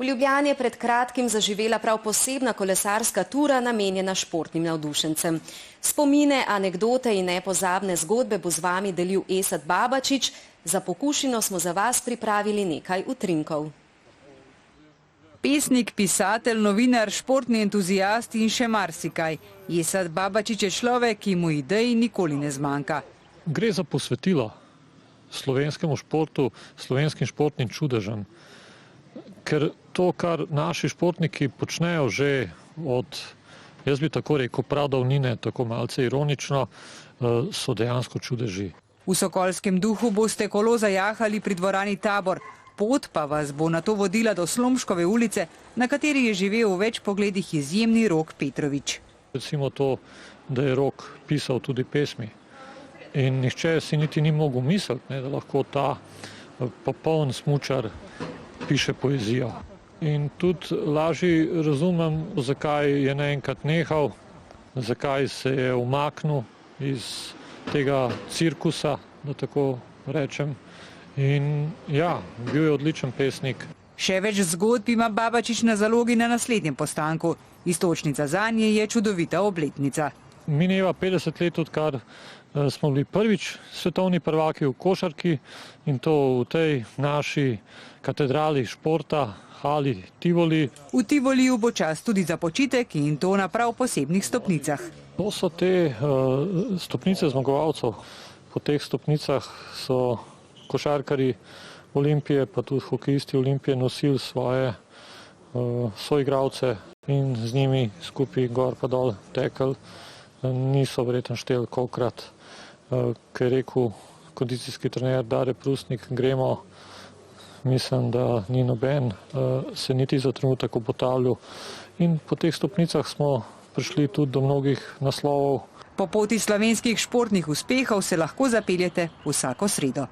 V Ljubljani je pred kratkim zaživela prav posebna kolesarska tura namenjena športnim navdušencem. Spomine, anekdote in nepozabne zgodbe bo z vami delil Esad Babačić. Za pokušino smo za vas pripravili nekaj utrinkov. Pesnik, pisatelj, novinar, športni entuzijast in še marsikaj. Esad Babačić je človek, ki mu idej nikoli ne zmanjka. Gre za posvetilo slovenskemu športu, slovenskim športnim čudežem. Ker to, kar naši športniki počnejo že od, jaz bi tako rekel, pradavnine, tako malce ironično, so dejansko čudeži. V sokolskem duhu boste kolo zajahali pri dvorani Tabor. Pot pa vas bo nato vodila do Slomškove ulice, na kateri je živel v več pogledih izjemni Rok Petrović. Recimo to, da je Rok pisal tudi pesmi. In nihče si niti ni mogel misliti, da lahko ta popoln smučar piše poezijo. In tudi lažje razumem, zakaj je naenkrat nehal, zakaj se je umaknil iz tega cirkusa, da tako rečem. In ja, bil je odličen pesnik. Še več zgodb ima Babačić na zalogi na naslednjem postanku. Iztočnica zanje je čudovita obletnica. Mineva 50 let, odkar smo bili prvič svetovni prvaki v košarki in to v tej naši katedrali športa, hali Tivoli. V Tivoliju bo čas tudi za počitek in to na prav posebnih stopnicah. To so te stopnice zmagovalcev. Po teh stopnicah so košarkari Olimpije, pa tudi hokejisti Olimpije nosili svoje soigralce in z njimi skupaj gor pa dol tekli. Niso verjetno šteli kolikrat, ker je rekel kondicijski trener Dare Prusnik, gremo, mislim, da ni noben se niti za trenutek obotavljal. In po teh stopnicah smo prišli tudi do mnogih naslovov. Po poti slovenskih športnih uspehov se lahko zapeljete vsako sredo.